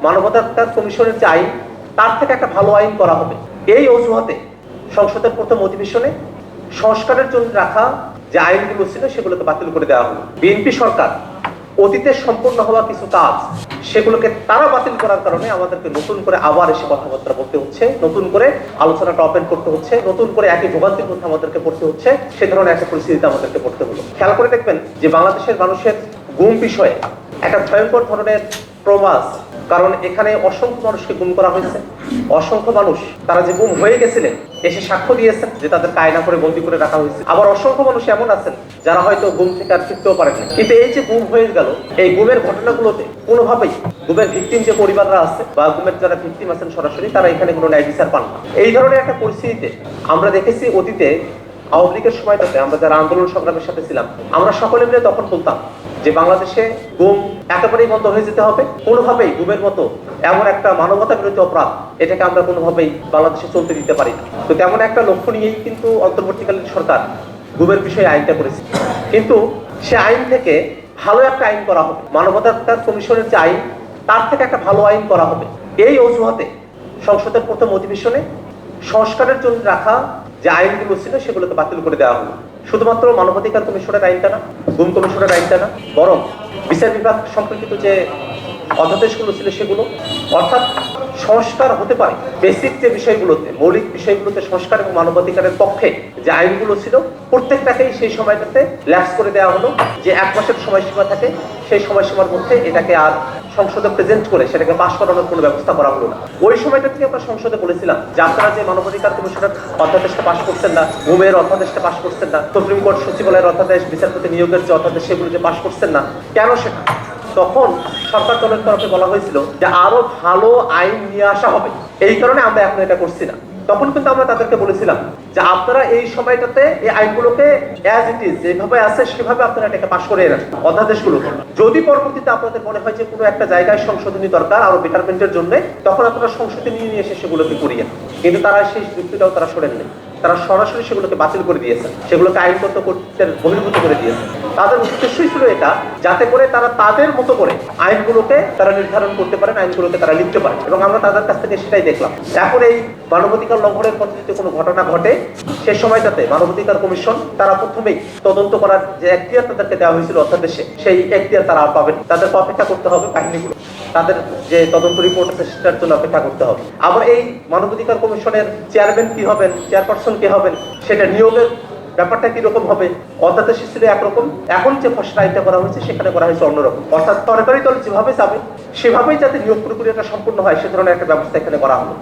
মানবাধিকার কমিশনের যে আইন তার থেকে একটা ভালো আইন করা হবে। এই অজুহাতে সংসদের প্রথম অধিবেশনে সংস্কারের জন্য রাখা যে আইনগুলো ছিল সেগুলোকে বাতিল করে দেওয়া হলো। বিএনপি সরকার অতীতে সম্পূর্ণ হওয়া কিছু কাজ সেগুলোকে তারা বাতিল করার কারণে আমাদেরকে নতুন করে আবার এসে কথাবার্তা বলতে হচ্ছে, নতুন করে আলোচনাটা ওপেন করতে হচ্ছে, নতুন করে একই ভোগান্তির মধ্যে আমাদেরকে পড়তে হচ্ছে। সে ধরনের একটা পরিস্থিতিতে আমাদেরকে পড়তে হলো। খেয়াল করে দেখবেন যে বাংলাদেশের মানুষের গুম বিষয়ে একটা ভয়ঙ্কর ধরনের প্রবাস, কারণ এখানে অসংখ্য মানুষকে গুম করা হয়েছে। অসংখ্য মানুষ তারা যে গুম হয়ে গেছিলেন এসে সাক্ষ্য দিয়েছেন যে তাদের কায়না করে বন্দী করে রাখা হয়েছে। আবার অসংখ্য মানুষ এমন আছেন যারা হয়তো গুম থেকে আর ফিরতেও পারেন। কিন্তু এই যে গুম হয়ে গেল, এই গুমের ঘটনাগুলোতে কোনোভাবেই গুমের ভিকটিম যে পরিবাররা আছে বা গুমের যারা ভিকটিম আছেন সরাসরি, তারা এখানে কোনো ন্যায় বিচার পান না। এই ধরনের একটা পরিস্থিতিতে আমরা দেখেছি অতীতে আওয়ামী লীগের সময়টাতে আমরা যারা আন্দোলন সংগ্রামের সাথে ছিলাম, আমরা সকলে মিলে তখন বলতাম যে বাংলাদেশে গুম একেবারেই বন্ধ হয়ে যেতে হবে। কোনোভাবেই গুমের মতো এমন একটা মানবতা বিরোধী অপরাধ, এটাকে আমরা কোনোভাবেই বাংলাদেশে চলতে দিতে পারি না। তো তেমন একটা লক্ষ্য নিয়েই কিন্তু অন্তর্বর্তীকালীন সরকার গুমের বিষয়ে আইনটা করেছে। কিন্তু সে আইন থেকে ভালো একটা আইন করা হবে, মানবাধিকার কমিশনের যে আইন তার থেকে একটা ভালো আইন করা হবে। এই অজুহাতে সংসদের প্রথম অধিবেশনে সংস্কারের জন্য রাখা যে আইনগুলো ছিল সেগুলোকে বাতিল করে দেওয়া হলো। শুধুমাত্র মানবাধিকার কমিশনের আইনটা না, গুম কমিশনের আইনটা না, বরং বিচার বিভাগ সম্পর্কিত যে অধ্যাদেশগুলো ছিল সেগুলো, অর্থাৎ সংস্কার হতে পারে বেসিক যে বিষয়গুলোতে, মৌলিক বিষয়গুলোতে সংস্কার এবং মানবাধিকারের পক্ষে যে আইনগুলো ছিল প্রত্যেকটাকেই সেই সময়টাতে ল্যাপস করে দেওয়া হলো। যে 1 মাসের সময়সীমা থাকে সেই সময়সীমার মধ্যে এটাকে আর সংসদে প্রেজেন্ট করে সেটাকে পাশ করানোর কোনো ব্যবস্থা করা হলো না। ওই সময়টা থেকে আমরা সংসদে বলেছিলাম যে আপনারা যে মানবাধিকার কমিশনের অধ্যাদেশটা পাশ করছেন না, গুমের অধ্যাদেশটা পাশ করছেন না, সুপ্রিম কোর্ট সচিবালয়ের অধ্যাদেশ, বিচারপতি নিয়োগের যে অধ্যাদেশ সেগুলো যে পাশ করছেন না, কেন সেটা? তখন সরকার দলের তরফে বলা হয়েছিল যে আরো ভালো আইন নিয়ে আসা হবে, এই কারণে আমরা এখন এটা করছি না। তখন কিন্তু আমরা তাদেরকে বলেছিলাম যে আপনারা এই সময়টাতে এই আইনগুলোকে অ্যাজ ইট ইজ যেভাবে আছে সেভাবে আপনারা এটাকে পাশ করে নেন অধ্যাদেশগুলো। যদি পরবর্তীতে আপনাদের মনে হয় যে কোনো একটা জায়গায় সংশোধনী দরকার আরো বেটারমেন্টের জন্য, তখন আপনারা সংসদে নিয়ে এসে সেগুলোকে করিয়ে। কিন্তু তারা সেই যুক্তিটাও তারা সরেন নেই, তারা সরাসরি সেগুলোকে বাতিল করে দিয়েছেন, সেগুলোকে আইনগত কর্তৃত্বের বহির্ভূত করে দিয়েছেন। তাদের উদ্দেশ্যই ছিল এটা, যাতে করে তারা তাদের মতো করে আইনগুলোকে তারা নির্ধারণ করতে পারেন, আইনগুলোকে তারা লিখতে পারেন। এবং আমরা তাদের কাছ থেকে সেটাই দেখলাম। এখন এই মানবাধিকার লঙ্ঘনের পথে যদি কোনো ঘটনা ঘটে, সে সময়টাতে মানবাধিকার কমিশন তারা প্রথমেই তদন্ত করার যে এখতিয়ার তাদেরকে দেওয়া হয়েছিল অধ্যাদেশে, সেই এখতিয়ার তারা আর পাবেন। তাদেরকে অপেক্ষা করতে হবে কাহিনীগুলো, তাদের যে তদন্ত রিপোর্ট আছে সেটার জন্য অপেক্ষা করতে হবে। আবার এই মানবাধিকার কমিশনের চেয়ারম্যান কি হবেন, চেয়ারপারসন কে হবেন, সেটা নিয়োগের ব্যাপারটা কিরকম হবে, অধ্যাদেশে ছিল একরকম, এখন যে খসড়া আইনটা করা হয়েছে সেখানে করা হয়েছে অন্যরকম। অর্থাৎ সরকারি দল যেভাবে যাবে সেভাবেই যাতে নিয়োগ প্রক্রিয়াটা সম্পূর্ণ হয় সে ধরনের একটা ব্যবস্থা এখানে করা হলো।